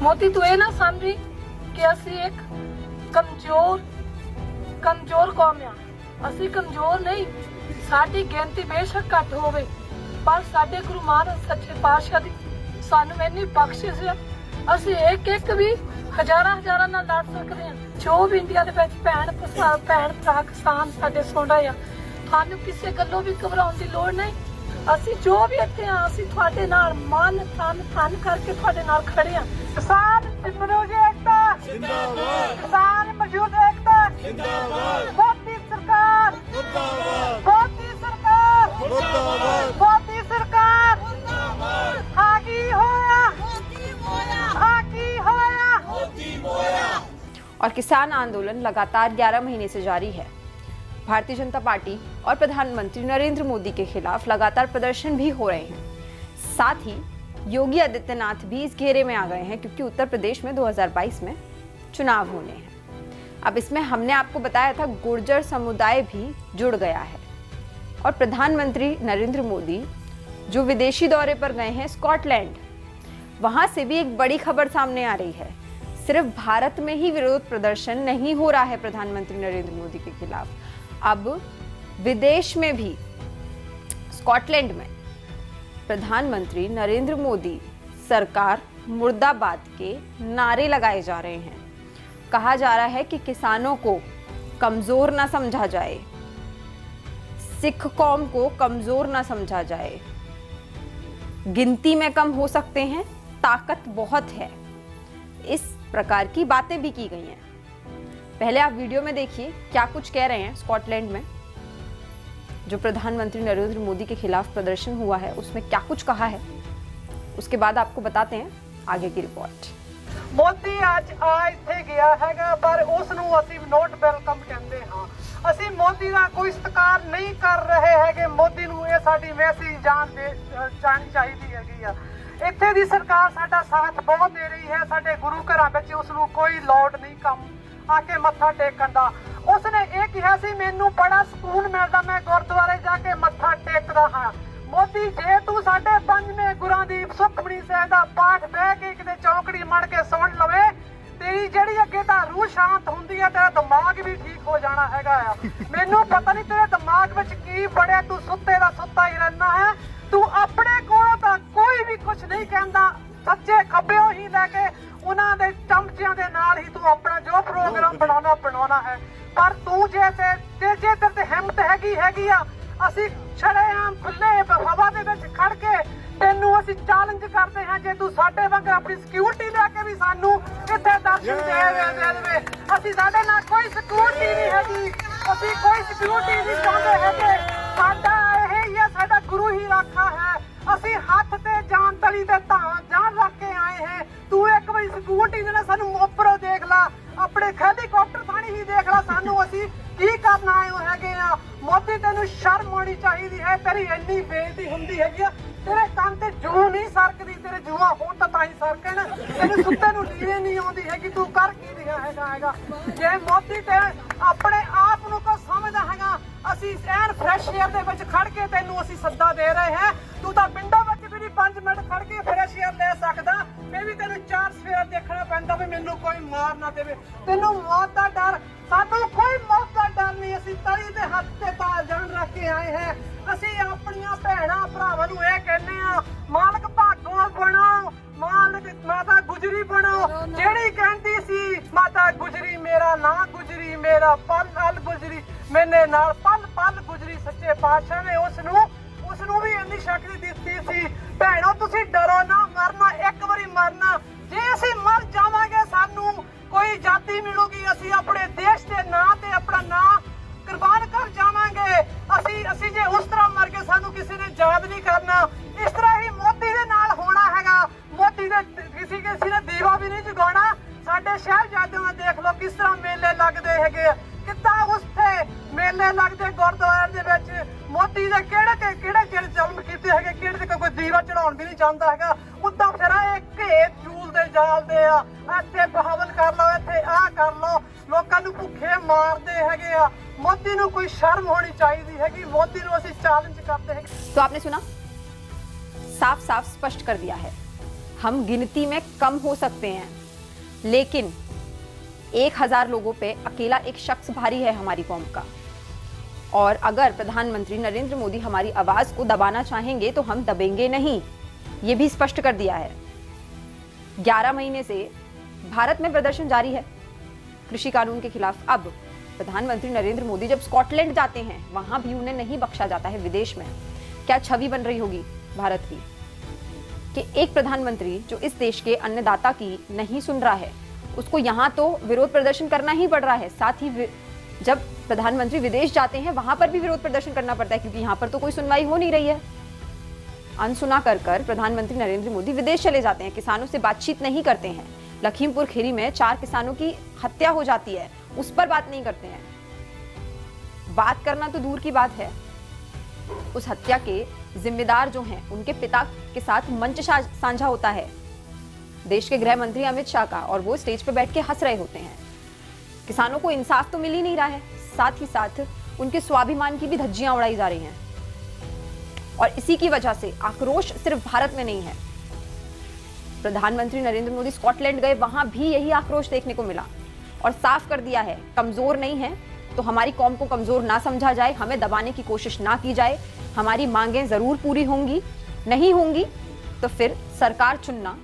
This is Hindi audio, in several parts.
ਮੋਦੀ ਤੂੰ ਇਹ ਨਾ ਸਮਝੀ ਕਿ ਅਸੀਂ ਇੱਕ ਕਮਜ਼ੋਰ ਕੌਮ ਆ। ਅਸੀਂ ਕਮਜ਼ੋਰ ਨਹੀਂ, ਸਾਡੀ ਗਿਣਤੀ ਬੇਸ਼ੱਕ ਘੱਟ ਹੋਵੇ, ਪਰ ਸਾਡੇ ਗੁਰੂ ਮਹਾਰਾਜ ਸੱਚੇ ਪਾਤਸ਼ਾਹ ਦੀ ਸਾਨੂੰ ਇੰਨੀ ਬਖਸ਼ਿਸ਼ ਹੈ, ਅਸੀਂ ਇੱਕ ਵੀ ਹਜ਼ਾਰਾਂ ਨਾਲ ਲੜ ਸਕਦੇ ਹਾਂ। ਜੋ ਵੀ ਇੰਡੀਆ ਦੇ ਵਿੱਚ ਭੈਣ ਭਰਾ ਕਿਸਾਨ ਸਾਡੇ ਸੁਣ ਰਹੇ ਆ, ਸਾਨੂੰ ਕਿਸੇ ਗੱਲੋਂ ਵੀ ਘਬਰਾਉਣ ਦੀ ਲੋੜ ਨਹੀਂ। ਅਸੀਂ ਜੋ ਵੀ ਇੱਥੇ ਆ, ਅਸੀਂ ਤੁਹਾਡੇ ਨਾਲ ਮਨ ਤਨ ਕਰਕੇ ਤੁਹਾਡੇ ਨਾਲ ਖੜੇ ਆ। ਕਿਸਾਨ ਮਜ਼ਦੂਰ ਏਕਤਾ ਜਿੰਦਾਬਾਦ, ਕਿਸਾਨ ਮਜ਼ਦੂਰ ਏਕਤਾ ਜਿੰਦਾਬਾਦ, ਮੋਦੀ ਸਰਕਾਰ ਮੁਰਦਾਬਾਦ, ਮੋਦੀ ਸਰਕਾਰ ਮੁਰਦਾਬਾਦ, ਮੋਦੀ ਸਰਕਾਰ ਮੁਰਦਾਬਾਦ। ਆ ਕੀ ਹੋਇਆ, ਆ ਕੀ ਹੋਇਆ, ਮੋਦੀ ਹੋਇਆ। और किसान आंदोलन लगातार 11 महीने से जारी है। भारतीय जनता पार्टी और प्रधानमंत्री नरेंद्र मोदी के खिलाफ लगातार प्रदर्शन भी हो रहे हैं। साथ ही योगी आदित्यनाथ भी इस घेरे में आ गए हैं, क्योंकि उत्तर प्रदेश में 2022 में चुनाव होने हैं। अब इसमें हमने आपको बताया था गुर्जर समुदाय भी जुड़ गया है और प्रधानमंत्री नरेंद्र मोदी जो विदेशी दौरे पर गए हैं स्कॉटलैंड, वहां से भी एक बड़ी खबर सामने आ रही है। सिर्फ भारत में ही विरोध प्रदर्शन नहीं हो रहा है प्रधानमंत्री नरेंद्र मोदी के खिलाफ, अब विदेश में भी स्कॉटलैंड में प्रधानमंत्री नरेंद्र मोदी सरकार मुर्दाबाद के नारे लगाए जा रहे हैं। कहा जा रहा है कि किसानों को कमजोर ना समझा जाए, सिख कौम को कमजोर ना समझा जाए, गिनती में कम हो सकते हैं, ताकत बहुत है, इस प्रकार की बातें भी की गई हैं। पहले आप वीडियो में देखिए क्या कुछ कह रहे हैं स्कॉटलैंड में जो प्रधानमंत्री नरेंद्र मोदी के खिलाफ प्रदर्शन हुआ है, उसमें क्या कुछ कहा है, उसके बाद आपको बताते हैं आगे की रिपोर्ट। ਮੋਦੀ ਅੱਜ ਆ ਇੱਥੇ ਗਿਆ ਹੈਗਾ, ਪਰ ਉਸ ਨੂੰ ਅਸੀਂ ਨੋਟ ਵੈਲਕਮ ਕਹਿੰਦੇ ਹਾਂ। ਅਸੀਂ ਮੋਦੀ ਦਾ ਕੋਈ ਸਤਿਕਾਰ ਨਹੀਂ ਕਰ ਰਹੇ ਹੈਗੇ। ਮੋਦੀ ਨੂੰ ਇਹ ਸਾਡੀ ਮੈਸੇਜ ਜਾਣੀ ਚਾਹੀਦੀ ਹੈਗੀ ਆ। ਇੱਥੇ ਦੀ ਸਰਕਾਰ ਸਾਡਾ ਸਾਥ ਬਹੁਤ ਦੇ ਰਹੀ ਹੈ। ਸਾਡੇ ਗੁਰੂ ਘਰਾਂ ਵਿੱਚ ਉਸ ਨੂੰ ਕੋਈ ਲੋੜ ਨਹੀਂ ਕੰਮ ਆ ਕੇ ਮੱਥਾ ਟੇਕਣ ਦਾ। ਉਸਨੇ ਇਹ ਕਿਹਾ ਸੀ ਮੈਨੂੰ ਬੜਾ ਸਕੂਨ ਮਿਲਦਾ, ਮੈਂ ਗੁਰਦੁਆਰੇ ਜਾ ਕੇ ਮੱਥਾ ਟੇਕਦਾ ਹਾਂ। ਮੋਦੀ ਜੇ ਤੂੰ ਸਾਡੇ ਪੰਜਵੇਂ ਗੁਰਾਂ ਦੀ ਸੁਖਮਨੀ ਸਾਹਿਬ ਦਾ ਪਾਠ ਬਹਿ ਕੇ ਕਿਤੇ ਚੌਂਕੜੀ ਮੜ ਕੇ ਸੁਣ ਲਵੇ, ਤੇਰੀ ਜਿਹੜੀ ਅੱਗੇ ਤਾਂ ਰੂਹ ਸ਼ਾਂਤ ਹੁੰਦੀ ਹੈ, ਤੇਰਾ ਦਿਮਾਗ ਵੀ ਠੀਕ ਹੋ ਜਾਣਾ ਹੈਗਾ ਆ। ਮੈਨੂੰ ਪਤਾ ਨਹੀਂ ਤੇਰੇ ਦਿਮਾਗ ਵਿੱਚ ਕੀ ਬੜਿਆ, ਤੂੰ ਸੁੱਤੇ ਦਾ ਸੁੱਤਾ ਹੀ ਰਹਿਣਾ ਹੈ। ਤੂੰ ਆਪਣੇ ਕੋਲੋਂ ਤਾਂ ਕੋਈ ਵੀ ਕੁਝ ਨਹੀਂ ਕਹਿੰਦਾ, ਸੱਚੇ ਖੱਬਿਓ ਹੀ ਲੈ ਕੇ ਉਹਨਾਂ ਦੇ ਚਮਚਿਆਂ ਦੇ ਨਾਲ ਹੀ ਤੂੰ ਆਪਣਾ ਜੋ ਪ੍ਰੋਗਰਾਮ ਬਣਾਉਣਾ ਹੈ। ਪਰ ਤੂੰ ਜੇ ਤੇਰੇ ਤੇ ਹਿੰਮਤ ਹੈਗੀ ਆ, ਅਸੀਂ ਛੜੇਆਮ ਖੁੱਲੇ ਹਵਾ ਦੇ ਵਿੱਚ ਖੜ ਕੇ ਤੈਨੂੰ ਅਸੀਂ ਚੈਲੰਜ ਕਰਦੇ ਹਾਂ। ਜੇ ਤੂੰ ਸਾਡੇ ਵਾਂਗ ਆਪਣੀ ਸਿਕਿਉਰਿਟੀ ਲੈ ਕੇ ਵੀ ਸਾਨੂੰ ਇੱਥੇ ਦਰਸ਼ਨ ਦੇ ਦੇਵੇ, ਅਸੀਂ ਸਾਡੇ ਨਾਲ ਕੋਈ ਸਿਕਿਉਰਿਟੀ ਨਹੀਂ ਹੈਗੀ, ਅਸੀਂ ਕੋਈ ਸਿਕਿਉਰਿਟੀ ਨਹੀਂ ਚਾਹੁੰਦੇ ਹੈਗੇ। ਸਾਡਾ ਇਹ ਹੀ ਹੈ, ਸਾਡਾ ਗੁਰੂ ਹੀ ਰਾਖਾ ਹੈ। ਅਸੀਂ ਹੱਥ ਤੇ ਜਾਨ ਤਲੀ ਤੇ ਜਾਨ ਰੱਖ ਕੇ ਆਏ ਹਾਂ। ਤੂੰ ਇੱਕ ਵਾਰੀ ਸਿਕਿਉਰਿਟੀ ਦੇ ਨਾਲ ਸਾਨੂੰ ਉੱਪਰੋਂ ਦੇਖ ਲਾ, ਆਪਣੇ ਹੈਲੀਕਾਪਟਰ ਥਾਣੀ ਹੀ ਦੇਖ ਲਾ, ਸਾਨੂੰ ਅਸੀਂ ਕੀ ਕਰਨ ਆਏ ਹੋ ਹੈਗੇ ਆ। ਮੋਦੀ ਤੈਨੂੰ ਸ਼ਰਮ ਆਉਣੀ ਚਾਹੀਦੀ ਹੈ, ਤੇਰੀ ਇੰਨੀ ਬੇਇੱਜ਼ਤੀ ਹੁੰਦੀ ਹੈਗੀ ਆ। ਤੇਰੇ ਕੰਨ ਤੇ ਜੂੰ ਨਹੀਂ ਸਰਕਦੀ, ਤੇਰੇ ਜੂਆਂ ਹੁਣ ਤਾਂ ਹੀ ਸਰਕਣ, ਤੈਨੂੰ ਸੁੱਤੇ ਨੂੰ ਨੀਂਦ ਨਹੀਂ ਆਉਂਦੀ ਹੈਗੀ। ਤੂੰ ਕਰ ਕੀ ਰਿਹਾ ਹੈਗਾ। ਜੇ ਮੋਦੀ ਤੇ ਆਪਣੇ ਆਪ ਨੂੰ ਕੋ ਸਮਝਦਾ ਹੈਗਾ, ਅਸੀਂ ਐਨ ਫਰੈਸ਼ ਏਅਰ ਦੇ ਵਿੱਚ ਖੜ ਕੇ ਤੈਨੂੰ ਅਸੀਂ ਸੱਦਾ ਦੇ ਰਹੇ ਹਾਂ। ਤੂੰ ਤਾਂ ਪਿੰਡਾਂ ਵਿੱਚ ਵੀ 5 ਮਿੰਟ ਖੜ ਕੇ ਫਰੈਸ਼ ਏਅਰ ਲੈ ਸਕਦਾ, ਮੈਂ ਵੀ ਤੈਨੂੰ 4 ਸਵੇਰ ਦੇਖਣਾ ਪੈਂਦਾ ਵੀ ਮੈਨੂੰ ਕੋਈ ਮਾਰ ਨਾ ਦੇਵੇ। ਤੈਨੂੰ ਮੌਤ ਦਾ ਡਰ, ਸਾਨੂੰ ਕੋਈ ਮੌਤ ਦਾ ਡਰ ਨਹੀਂ। ਅਸੀਂ ਤਲੀ ਦੇ ਹੱਥ ਤੇ ਤਾਂ ਜਾਨ ਰੱਖ ਕੇ ਆਏ ਹਾਂ। ਅਸੀਂ ਆਪਣੀਆਂ ਭੈਣਾਂ ਭਰਾਵਾਂ ਨੂੰ ਇਹ ਕਹਿੰਦੇ ਆ, ਮਾਲਕ ਭਾਗੋ ਬਣੋ, ਮਾਲਕ ਮਾਤਾ ਗੁਜਰੀ ਬਣੋ। ਜਿਹੜੀ ਕਹਿੰਦੀ ਸੀ ਮਾਤਾ ਗੁਜਰੀ ਮੇਰਾ ਨਾਂ ਗੁਜਰੀ, ਮੇਰਾ ਪਲ ਪਲ ਗੁਜਰੀ, ਮੈਨੇ ਨਾਲ ਪਲ ਪਲ ਗੁਜਰੀ। ਸੱਚੇ ਪਾਤਸ਼ਾਹ ਨੇ ਉਸ ਨੂੰ ਵੀ ਇੰਨੀ ਸ਼ਕਤੀ ਦਿੱਤੀ ਸੀ। ਭੈਣੋ ਤੁਸੀਂ ਡਰੋ ਨਾ, ਮਰਨਾ ਇੱਕ ਵਾਰੀ ਮਰਨਾ। ਜੇ ਅਸੀਂ ਮਰ ਜਾਵਾਂਗੇ ਸਾਨੂੰ ਕੋਈ ਜਾਤੀ ਮਿਲੂਗੀ, ਅਸੀਂ ਆਪਣੇ ਦੇਸ਼ ਦੇ ਨਾਂ ਤੇ ਆਪਣਾ ਨਾਂ ਕੁਰਬਾਨ ਕਰ ਜਾਵਾਂਗੇ। ਅਸੀਂ ਜੇ ਉਸ ਤਰ੍ਹਾਂ ਮਰ ਕੇ ਸਾਨੂੰ ਕਿਸੇ ਨੇ ਯਾਦ ਨਹੀਂ ਕਰਨਾ। ਇਸ ਤਰ੍ਹਾਂ ਹੀ ਮੋਦੀ ਦੇ ਨਾਲ ਹੋਣਾ ਹੈਗਾ। ਮੋਦੀ ਦੇ ਕਿਸੇ ਨੇ ਦੀਵਾ ਵੀ ਨਹੀਂ ਜਗਾਉਣਾ। ਸਾਡੇ ਸਾਹਿਬਜ਼ਾਦਿਆਂ ਦੇਖ ਲਓ ਕਿਸ ਤਰ੍ਹਾਂ ਮੇਲੇ ਲੱਗਦੇ ਹੈਗੇ, ਕਿੱਦਾਂ ਉੱਥੇ ਮੇਲੇ ਲੱਗਦੇ ਗੁਰਦੁਆਰਿਆਂ ਦੇ ਵਿੱਚ। ਮੋਦੀ ਦੇ ਕਿਹੜੇ ਜ਼ੁਲਮ ਕੀਤੇ ਹੈਗੇ, ਕਿਹੜੇ ਤੇ ਕੋਈ ਦੀਵਾ ਚੜਾਉਣ ਵੀ ਨਹੀਂ ਚਾਹੁੰਦਾ ਹੈਗਾ। ਉਦਾਂ ਫਿਰ ਇਹ ਘੇਰ ਚੂਲ ਦੇ ਜਾਲਦੇ ਆ, ਇੱਥੇ ਬਹਾਵਲ ਕਰ ਲਓ, ਇੱਥੇ ਆਹ ਕਰ ਲਓ, ਲੋਕਾਂ ਨੂੰ ਭੁੱਖੇ ਮਾਰਦੇ ਹੈਗੇ ਆ। मोदी ਨੂੰ कोई शर्म होनी चाहिए हैगी। मोदी ਨੂੰ ਅਸੀਂ चैलेंज करते हैं। तो आपने सुना, साफ साफ स्पष्ट कर दिया है हम गिनती में कम हो सकते हैं, लेकिन 1000 लोगों पे अकेला एक शख्स भारी है हमारी कौम का। और अगर प्रधानमंत्री नरेंद्र मोदी हमारी आवाज को दबाना चाहेंगे तो हम दबेंगे नहीं, ये भी स्पष्ट कर दिया है। 11 महीने से भारत में प्रदर्शन जारी है कृषि कानून के खिलाफ। अब प्रधानमंत्री नरेंद्र मोदी जब स्कॉटलैंड जाते हैं, वहां भी उन्हें नहीं बख्शा जाता है। विदेश में क्या छवि बन रही होगी भारत की कि एक प्रधानमंत्री जो इस देश के अन्नदाता की नहीं सुन रहा है, उसको यहाँ तो विरोध प्रदर्शन करना ही पड़ रहा है, साथ ही जब प्रधानमंत्री विदेश जाते हैं वहां पर भी विरोध प्रदर्शन करना पड़ता है, क्योंकि यहाँ पर तो कोई सुनवाई हो नहीं रही है। अनसुना कर प्रधानमंत्री नरेंद्र मोदी विदेश चले जाते हैं, किसानों से बातचीत नहीं करते हैं। लखीमपुर खीरी में 4 किसानों की हत्या हो जाती है, उस पर बात नहीं करते हैं। बात करना तो दूर की बात है, उस हत्या के जिम्मेदार जो हैं उनके पिता के साथ मंच साझा होता है देश के गृह मंत्री अमित शाह का, और वो स्टेज पे बैठ के हंस रहे होते हैं। किसानों को इंसाफ तो मिल ही नहीं रहा है, साथ ही साथ उनके स्वाभिमान की भी धज्जियां उड़ाई जा रही हैं। और इसी की वजह से आक्रोश सिर्फ भारत में नहीं है। प्रधानमंत्री नरेंद्र मोदी स्कॉटलैंड गए, वहां भी यही आक्रोश देखने को मिला और साफ कर दिया है, कमजोर नहीं है तो हमारी कौम को कमजोर ना समझा जाए, हमें दबाने की कोशिश ना की जाए। हमारी मांगें जरूर पूरी होंगी, नहीं होंगी तो फिर सरकार चुनना,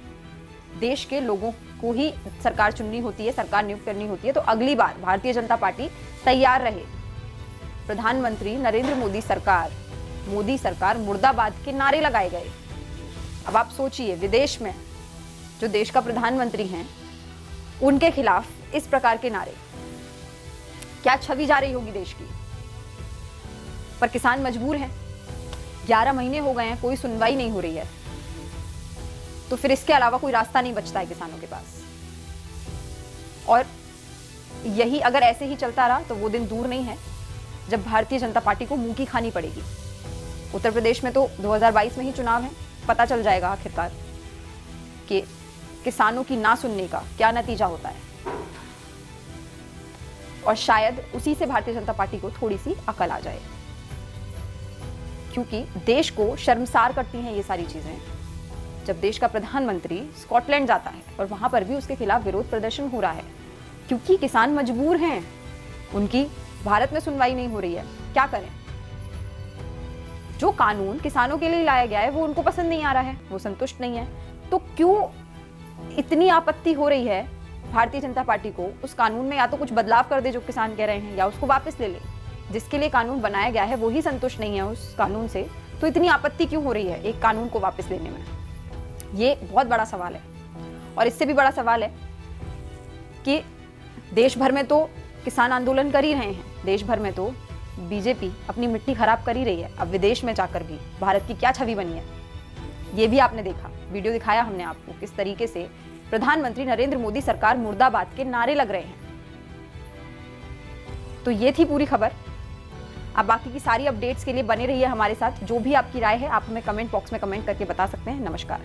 देश के लोगों को ही सरकार चुननी होती है, सरकार नियुक्त करनी होती है। तो अगली बार भारतीय जनता पार्टी तैयार रहे। प्रधानमंत्री नरेंद्र मोदी सरकार मुर्दाबाद के नारे लगाए गए। अब आप सोचिए, विदेश में जो देश का प्रधानमंत्री हैं उनके खिलाफ इस प्रकार के नारे, क्या छवि जा रही होगी देश की। पर किसान मजबूर हैं, 11 महीने हो गए हैं, कोई सुनवाई नहीं हो रही है, तो फिर इसके अलावा कोई रास्ता नहीं बचता है किसानों के पास। और यही अगर ऐसे ही चलता रहा तो वो दिन दूर नहीं है जब भारतीय जनता पार्टी को मुंह की खानी पड़ेगी। उत्तर प्रदेश में तो 2022 में ही चुनाव है, पता चल जाएगा आखिरकार कि किसानों की ना सुनने का क्या नतीजा होता है। और शायद उसी से भारतीय जनता पार्टी को थोड़ी सी अकल आ जाए, क्योंकि देश को शर्मसार करती हैं ये सारी चीजें। जब देश का प्रधानमंत्री स्कॉटलैंड जाता है और वहां पर भी उसके खिलाफ विरोध प्रदर्शन हो रहा है, क्योंकि किसान मजबूर हैं, उनकी भारत में सुनवाई नहीं हो रही है, क्या करें। जो कानून किसानों के लिए लाया गया है वो उनको पसंद नहीं आ रहा है, वो संतुष्ट नहीं है, तो क्यों इतनी आपत्ति हो रही है भारतीय जनता पार्टी को उस कानून में या तो कुछ बदलाव कर दे जो किसान कह रहे हैं, या उसको वापस ले ले। जिसके लिए कानून बनाया गया है वो ही संतुष्ट नहीं है उस कानून से, तो इतनी आपत्ति क्यों हो रही है एक कानून को वापस लेने में। ये बहुत बड़ा सवाल है। और इससे भी बड़ा सवाल है कि देश भर में तो किसान आंदोलन कर ही रहे हैं, देश भर में तो बीजेपी अपनी मिट्टी खराब कर ही रही है। अब विदेश में जाकर भी भारत की क्या छवि बनी है ये भी आपने देखा, वीडियो दिखाया हमने आपको किस तरीके से प्रधानमंत्री नरेंद्र मोदी सरकार मुर्दाबाद के नारे लग रहे हैं। तो ये थी पूरी खबर। आप बाकी की सारी अपडेट्स के लिए बने रहिए हमारे साथ। जो भी आपकी राय है आप हमें कमेंट बॉक्स में कमेंट करके बता सकते हैं। नमस्कार।